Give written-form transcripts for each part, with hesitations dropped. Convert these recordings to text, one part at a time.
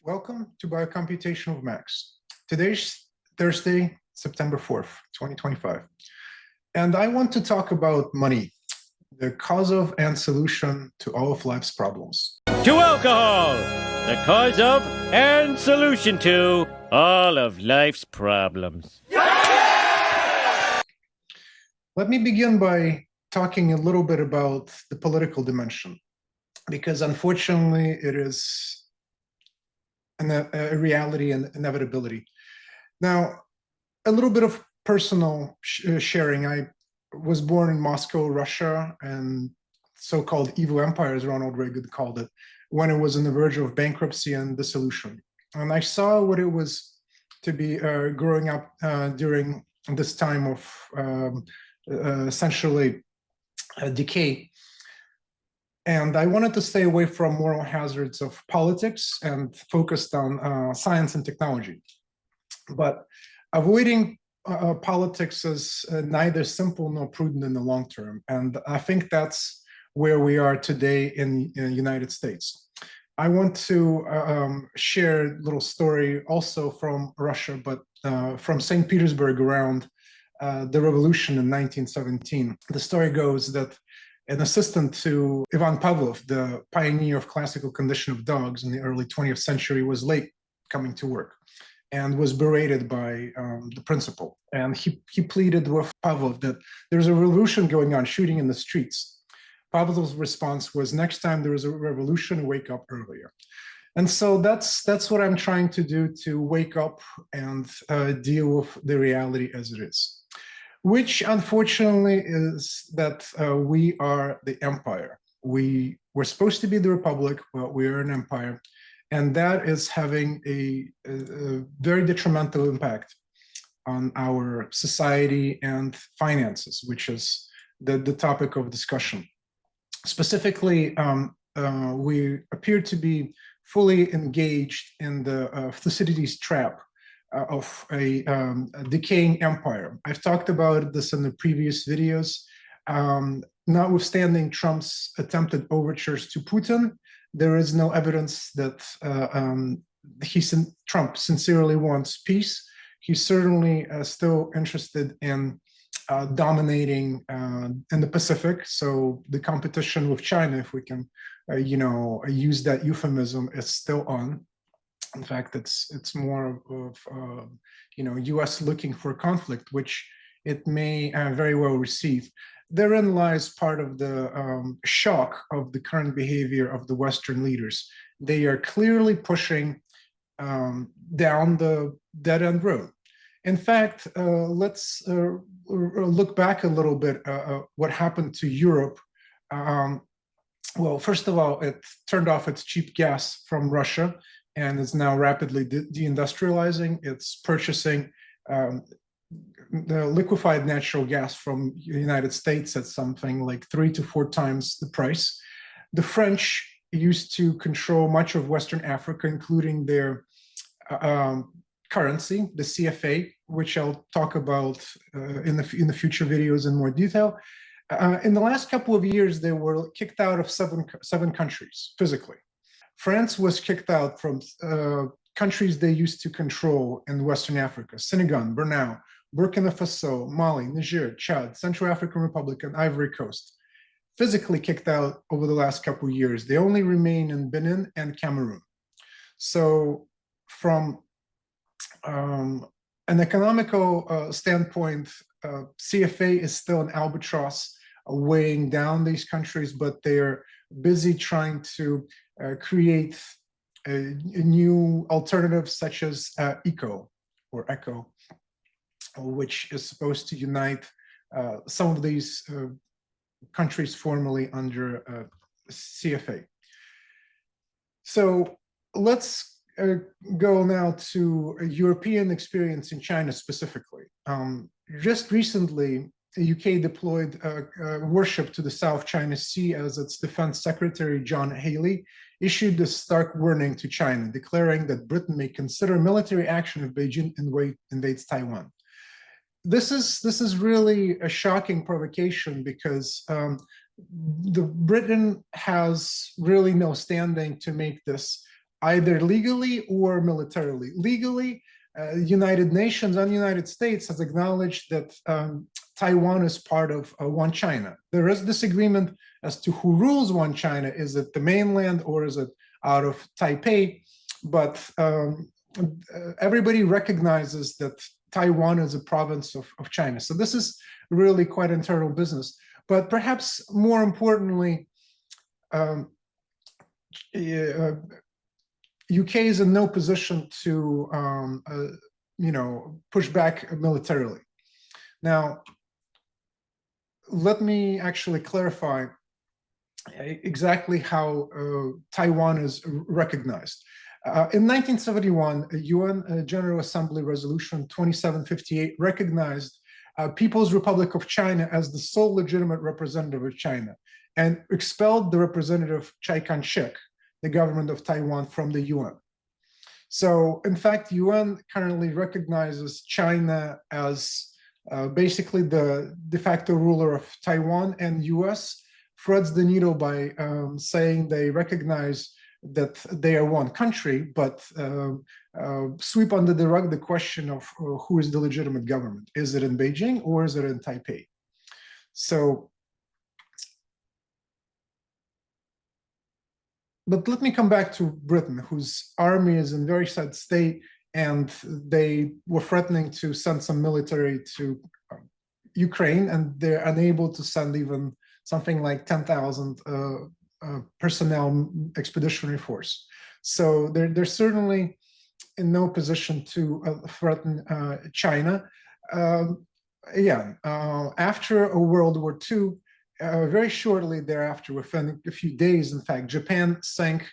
Welcome to Biocomputational Max. Today's Thursday, September 4th, 2025. And I want to talk about money, the cause of and solution to all of life's problems. To alcohol, the cause of and solution to all of life's problems. Let me begin by talking a little bit about the political dimension, because unfortunately it is a reality and inevitability. Now, a little bit of personal sharing. I was born in Moscow, Russia, and so-called evil empire, as Ronald Reagan called it, when it was on the verge of bankruptcy and dissolution. And I saw what it was to be growing up during this time of essentially decay. And I wanted to stay away from moral hazards of politics and focused on science and technology. But avoiding politics is neither simple nor prudent in the long term. And I think that's where we are today in the United States. I want to share a little story also from Russia, but from St. Petersburg around the revolution in 1917. The story goes that an assistant to Ivan Pavlov, the pioneer of classical condition of dogs in the early 20th century, was late coming to work and was berated by the principal. And he pleaded with Pavlov that there's a revolution going on, shooting in the streets. Pavlov's response was, next time there is a revolution, wake up earlier. And so that's what I'm trying to do, to wake up and deal with the reality as it is, which unfortunately is that we are the empire. We're supposed to be the republic, but we are an empire. And that is having a very detrimental impact on our society and finances, which is the topic of discussion. Specifically, we appear to be fully engaged in the Thucydides trap of a decaying empire. I've talked about this in the previous videos. Notwithstanding Trump's attempted overtures to Putin, there is no evidence that Trump sincerely wants peace. He's certainly still interested in dominating in the Pacific. So the competition with China, if we can, use that euphemism, is still on. In fact, it's more of U.S. looking for conflict, which it may very well receive. Therein lies part of the shock of the current behavior of the Western leaders. They are clearly pushing down the dead-end road. In fact, let's look back a little bit what happened to Europe. Well, first of all, it turned off its cheap gas from Russia and is now rapidly deindustrializing. It's purchasing the liquefied natural gas from the United States at something like 3 to 4 times the price. The French used to control much of Western Africa, including their currency, the CFA, which I'll talk about in the future videos in more detail. In the last couple of years, they were kicked out of seven countries physically. France was kicked out from countries they used to control in Western Africa: Senegal, Brunei, Burkina Faso, Mali, Niger, Chad, Central African Republic, and Ivory Coast. Physically kicked out over the last couple of years. They only remain in Benin and Cameroon. So from an economical standpoint, CFA is still an albatross weighing down these countries, but they're busy trying to create a new alternatives such as ECO, which is supposed to unite some of these countries formerly under CFA. So let's go now to a European experience in China specifically. Just recently, the UK deployed warship to the South China Sea as its Defense Secretary, John Haley, issued a stark warning to China, declaring that Britain may consider military action if Beijing invades Taiwan. This is really a shocking provocation because Britain has really no standing to make this either legally or militarily. Legally, United Nations and United States has acknowledged that Taiwan is part of one China. There is disagreement as to who rules one China. Is it the mainland or is it out of Taipei? But everybody recognizes that Taiwan is a province of China. So this is really quite internal business. But perhaps more importantly, UK is in no position to, push back militarily. Now, let me actually clarify exactly how Taiwan is recognized. In 1971, UN General Assembly Resolution 2758 recognized People's Republic of China as the sole legitimate representative of China and expelled the representative Chiang Kai-shek, the government of Taiwan, from the UN. So, in fact, UN currently recognizes China as basically the de facto ruler of Taiwan, and US threads the needle by saying they recognize that they are one country, but sweep under the rug the question of who is the legitimate government. Is it in Beijing or is it in Taipei? So, but let me come back to Britain, whose army is in very sad state, and they were threatening to send some military to Ukraine, and they're unable to send even something like 10,000 personnel expeditionary force. So they're certainly in no position to threaten China. After World War II, very shortly thereafter, within a few days, in fact, Japan sank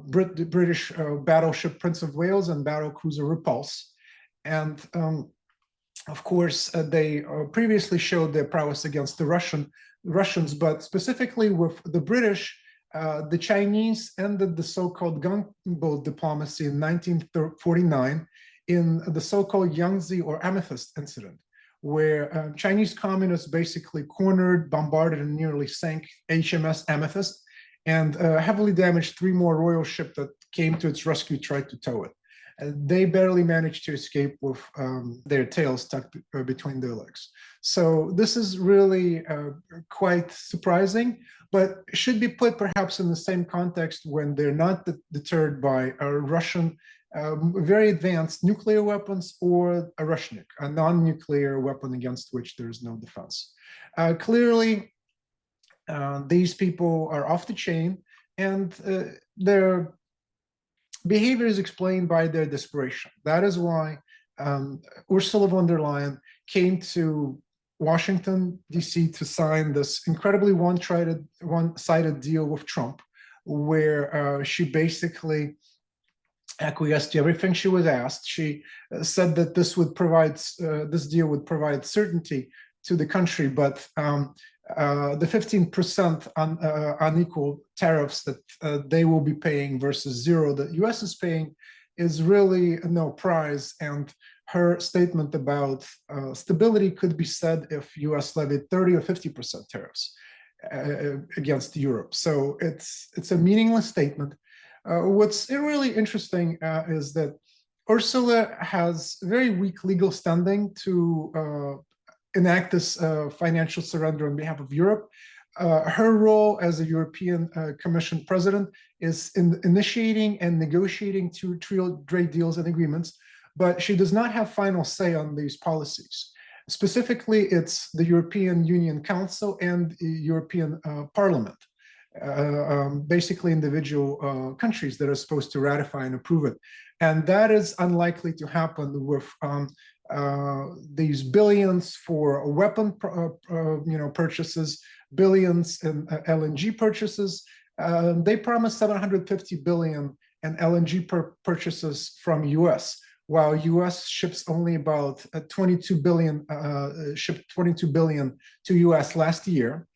British battleship Prince of Wales and battlecruiser Repulse. And of course, they previously showed their prowess against the Russians, but specifically with the British, the Chinese ended the so-called gunboat diplomacy in 1949 in the so-called Yangtze or Amethyst incident, where Chinese communists basically cornered, bombarded, and nearly sank HMS Amethyst, and heavily damaged 3 more royal ships that came to its rescue, tried to tow it. They barely managed to escape with their tails tucked between their legs. So this is really quite surprising, but should be put perhaps in the same context when they're not deterred by a Russian very advanced nuclear weapons or a Rushnik, a non-nuclear weapon against which there is no defense. Clearly, these people are off the chain, and their behavior is explained by their desperation. That is why Ursula von der Leyen came to Washington, D.C. to sign this incredibly one-sided deal with Trump, where she basically acquiesced to everything she was asked. She said that this deal would provide certainty to the country, but the 15% unequal tariffs that they will be paying versus 0 that US is paying is really no prize. And her statement about stability could be said if US levied 30 or 50% tariffs against Europe. So it's a meaningless statement. What's really interesting is that Ursula has very weak legal standing to enact this financial surrender on behalf of Europe. Her role as a European Commission president is in initiating and negotiating trade deals and agreements, but she does not have final say on these policies. Specifically, it's the European Union Council and the European Parliament, basically individual countries that are supposed to ratify and approve it. And that is unlikely to happen with these billions for weapon purchases, billions in LNG purchases. They promised 750 billion in LNG purchases from US, while US ships only about 22 billion, shipped 22 billion to US last year.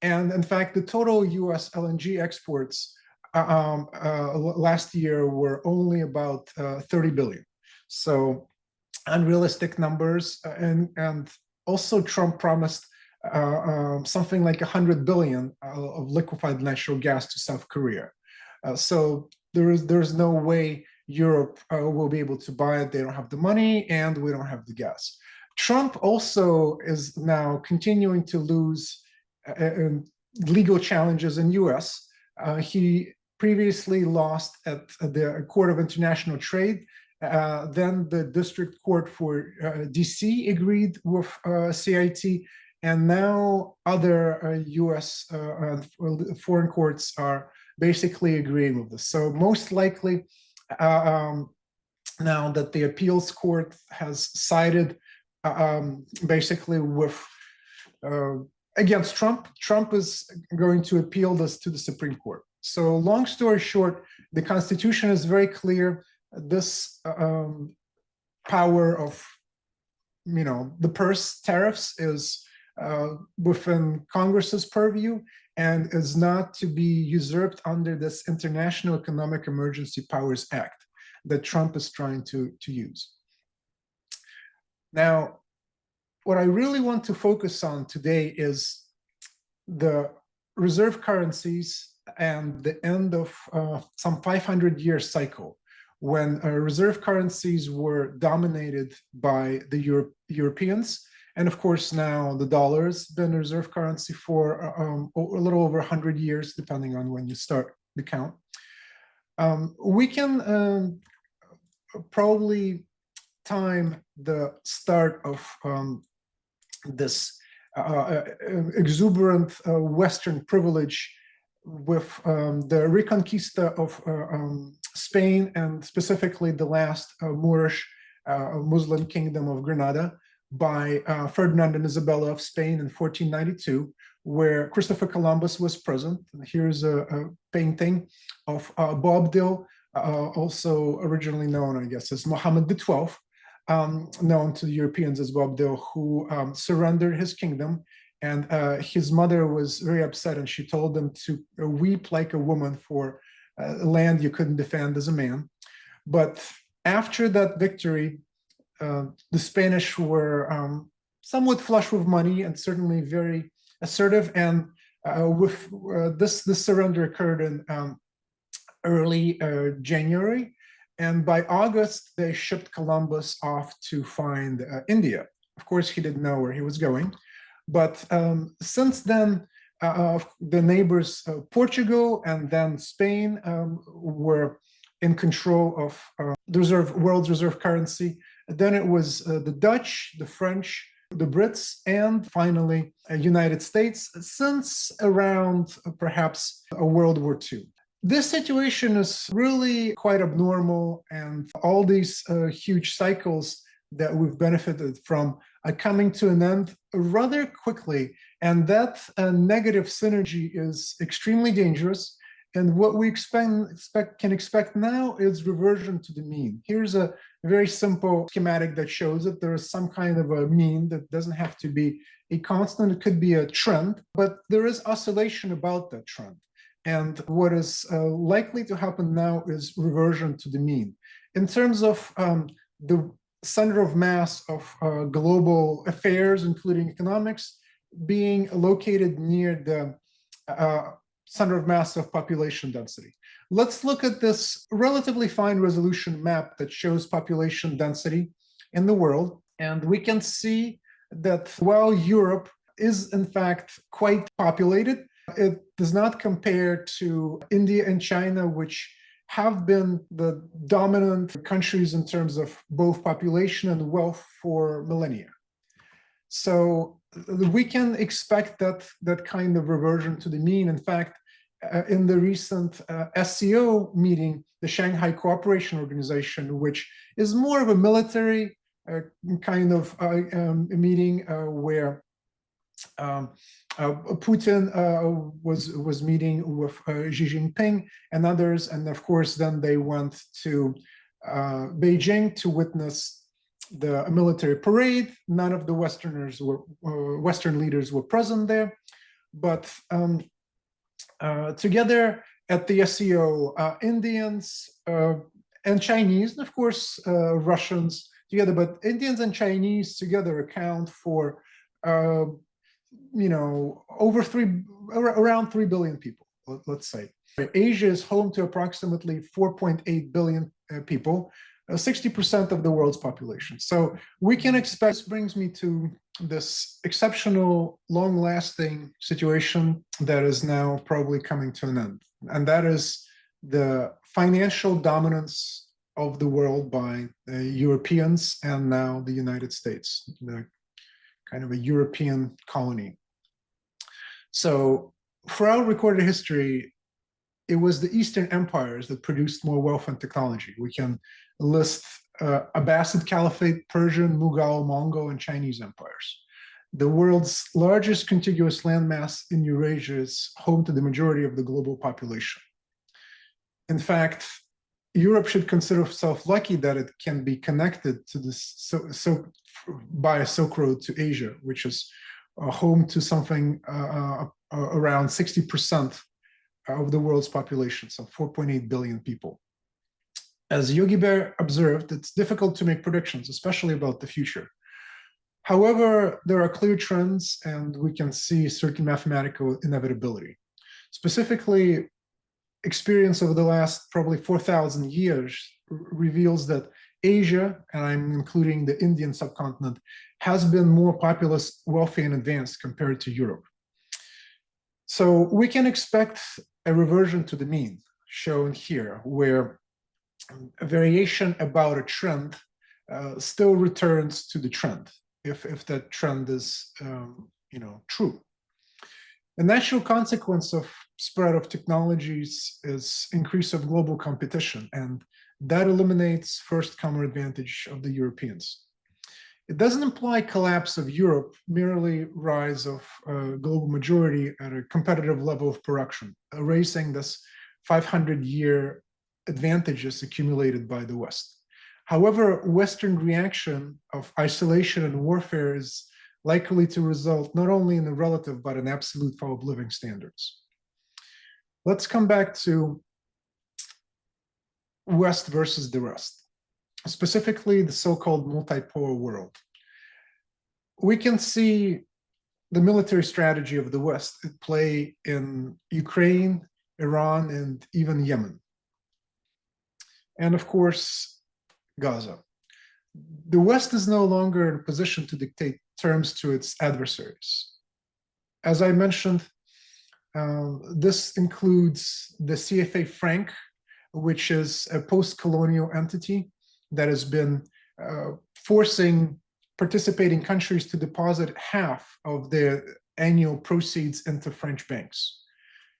And in fact, the total US LNG exports last year were only about 30 billion. So unrealistic numbers. And also Trump promised something like 100 billion of liquefied natural gas to South Korea. So there's no way Europe will be able to buy it. They don't have the money, and we don't have the gas. Trump also is now continuing to lose legal challenges in U.S. He previously lost at the Court of International Trade. Then the District Court for DC agreed with CIT, and now other US foreign courts are basically agreeing with this. So most likely, now that the appeals court has sided basically with against Trump, Trump is going to appeal this to the Supreme Court. So long story short, the Constitution is very clear. This power of, the purse tariffs is within Congress's purview and is not to be usurped under this International Economic Emergency Powers Act that Trump is trying to use. Now, what I really want to focus on today is the reserve currencies and the end of some 500-year cycle when reserve currencies were dominated by the Europeans. And of course, now the dollar has been a reserve currency for a little over 100 years, depending on when you start the count. We can probably time the start of this exuberant Western privilege with the Reconquista of Spain, and specifically the last Moorish Muslim kingdom of Granada by Ferdinand and Isabella of Spain in 1492, where Christopher Columbus was present. Here's a painting of Boabdil, also originally known, I guess, as Mohammed XII, known to the Europeans as Boabdil, who surrendered his kingdom. And his mother was very upset, and she told him to weep like a woman for land you couldn't defend as a man. But after that victory, the Spanish were somewhat flush with money and certainly very assertive. And with this surrender occurred in early January. And by August, they shipped Columbus off to find India. Of course, he didn't know where he was going. But since then, the neighbors Portugal and then Spain were in control of the world's reserve currency. Then it was the Dutch, the French, the Brits, and finally United States since around perhaps World War II. This situation is really quite abnormal, and all these huge cycles that we've benefited from are coming to an end rather quickly. And that negative synergy is extremely dangerous. And what we can expect now is reversion to the mean. Here's a very simple schematic that shows that there is some kind of a mean that doesn't have to be a constant. It could be a trend, but there is oscillation about that trend. And what is likely to happen now is reversion to the mean. In terms of the center of mass of global affairs, including economics, being located near the center of mass of population density. Let's look at this relatively fine resolution map that shows population density in the world. And we can see that while Europe is in fact quite populated, it does not compare to India and China, which have been the dominant countries in terms of both population and wealth for millennia. So we can expect that kind of reversion to the mean. In fact, in the recent SCO meeting, the Shanghai Cooperation Organization, which is more of a military kind of meeting where Putin was meeting with Xi Jinping and others, and of course then they went to Beijing to witness the military parade. None of the Western leaders were present there, but together at the SCO, Indians and Chinese, and of course Russians together, but Indians and Chinese together account for around 3 billion people, let's say. Asia is home to approximately 4.8 billion people, 60% of the world's population. So we can expect, this brings me to this exceptional, long-lasting situation that is now probably coming to an end. And that is the financial dominance of the world by Europeans and now the United States, the kind of a European colony. So throughout recorded history, it was the Eastern empires that produced more wealth and technology. We can list Abbasid Caliphate, Persian, Mughal, Mongol, and Chinese empires. The world's largest contiguous landmass in Eurasia is home to the majority of the global population. In fact, Europe should consider itself lucky that it can be connected to this by a Silk Road to Asia, which is home to something around 60% of the world's population, so 4.8 billion people. As Yogi Bear observed, it's difficult to make predictions, especially about the future. However, there are clear trends and we can see certain mathematical inevitability. Specifically, experience over the last probably 4,000 years reveals that Asia, and I'm including the Indian subcontinent, has been more populous, wealthy, and advanced compared to Europe. So we can expect a reversion to the mean, shown here, where a variation about a trend still returns to the trend, if that trend is true. A natural consequence of spread of technologies is increase of global competition, and that eliminates first-comer advantage of the Europeans. It doesn't imply collapse of Europe, merely rise of global majority at a competitive level of production, erasing this 500-year advantages accumulated by the West. However, Western reaction of isolation and warfare is likely to result not only in a relative but an absolute fall of living standards. Let's come back to West versus the rest, specifically the so-called multipolar world. We can see the military strategy of the West at play in Ukraine, Iran, and even Yemen. And of course, Gaza. The West is no longer in a position to dictate terms to its adversaries. As I mentioned, this includes the CFA franc, which is a post-colonial entity that has been forcing participating countries to deposit half of their annual proceeds into French banks.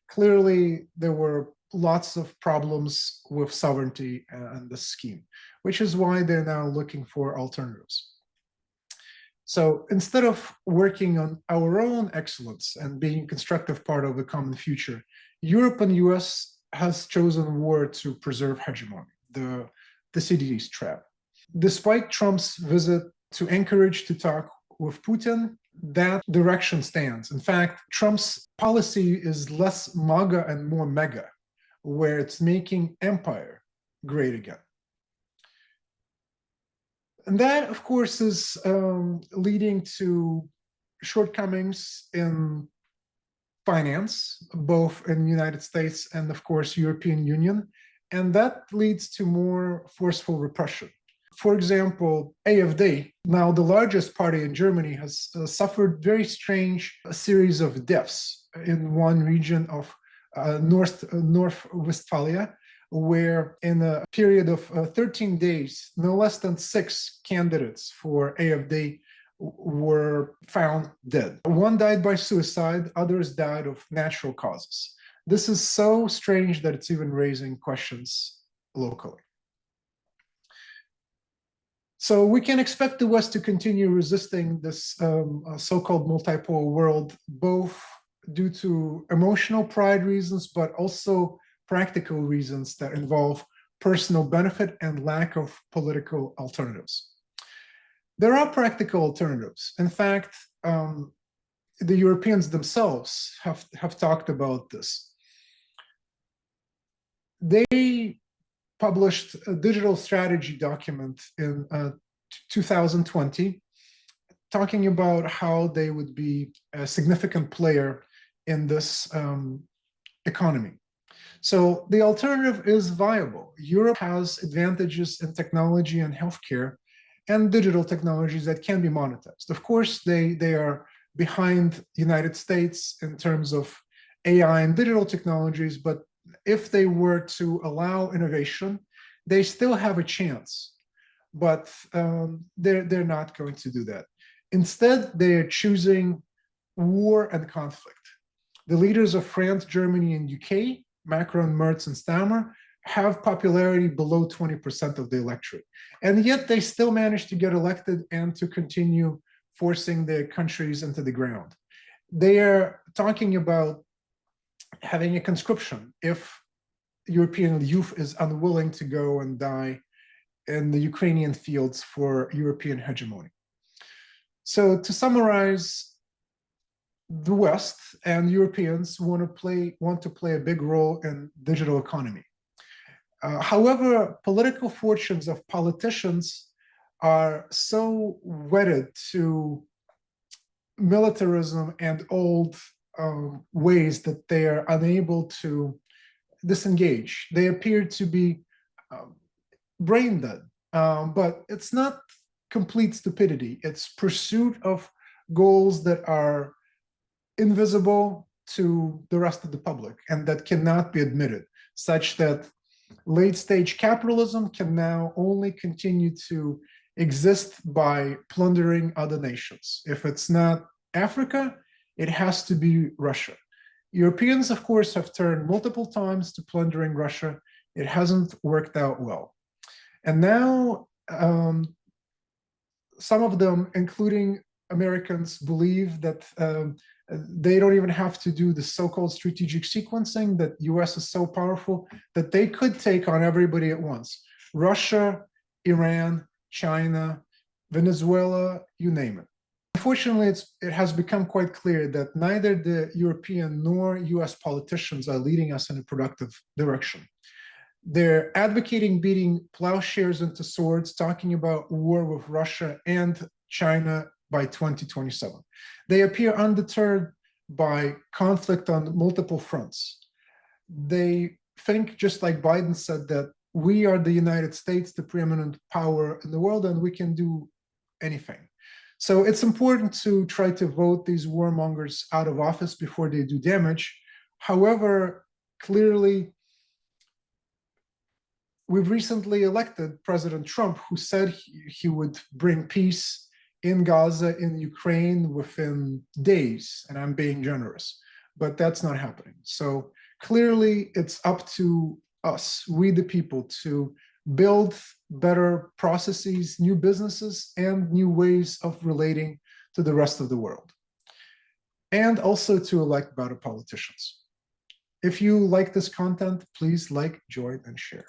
Clearly, there were lots of problems with sovereignty and the scheme, which is why they're now looking for alternatives. So instead of working on our own excellence and being a constructive part of a common future, Europe and US has chosen war to preserve hegemony, the Thucydides trap. Despite Trump's visit to Anchorage to talk with Putin, that direction stands. In fact, Trump's policy is less MAGA and more mega, where it's making empire great again. And that, of course, is leading to shortcomings in finance, both in the United States and, of course, European Union. And that leads to more forceful repression. For example, AfD, now the largest party in Germany, has suffered very strange series of deaths in one region of North Westphalia, where in a period of 13 days, no less than 6 candidates for AfD were found dead. One died by suicide, others died of natural causes. This is so strange that it's even raising questions locally. So we can expect the West to continue resisting this so-called multipolar world, both due to emotional pride reasons, but also practical reasons that involve personal benefit and lack of political alternatives. There are practical alternatives. In fact, the Europeans themselves have talked about this. They published a digital strategy document in 2020, talking about how they would be a significant player in this economy. So the alternative is viable. Europe has advantages in technology and healthcare and digital technologies that can be monetized. Of course, they are behind the United States in terms of AI and digital technologies, but if they were to allow innovation, they still have a chance. But they're not going to do that. Instead, they are choosing war and conflict. The leaders of France, Germany, and UK, Macron, Merz, and Stammer, have popularity below 20% of the electorate. And yet they still manage to get elected and to continue forcing their countries into the ground. They are talking about having a conscription if European youth is unwilling to go and die in the Ukrainian fields for European hegemony. So to summarize, the West and Europeans want to play a big role in digital economy. However, political fortunes of politicians are so wedded to militarism and old ways that they are unable to disengage. They appear to be brain dead, but it's not complete stupidity. It's pursuit of goals that are invisible to the rest of the public and that cannot be admitted, such that late stage capitalism can now only continue to exist by plundering other nations. If it's not Africa, it has to be Russia. Europeans, of course, have turned multiple times to plundering Russia. It hasn't worked out well. And now some of them, including Americans, believe that they don't even have to do the so-called strategic sequencing, that US is so powerful that they could take on everybody at once. Russia, Iran, China, Venezuela, you name it. Unfortunately, it has become quite clear that neither the European nor US politicians are leading us in a productive direction. They're advocating beating plowshares into swords, talking about war with Russia and China by 2027. They appear undeterred by conflict on multiple fronts. They think, just like Biden said, that we are the United States, the preeminent power in the world, and we can do anything. So it's important to try to vote these warmongers out of office before they do damage. However, clearly, we've recently elected President Trump, who said he would bring peace in Gaza, in Ukraine, within days, and I'm being generous, but that's not happening. So clearly, it's up to us, we the people, to build better processes, new businesses, and new ways of relating to the rest of the world, and also to elect better politicians. If you like this content, please like, join, and share.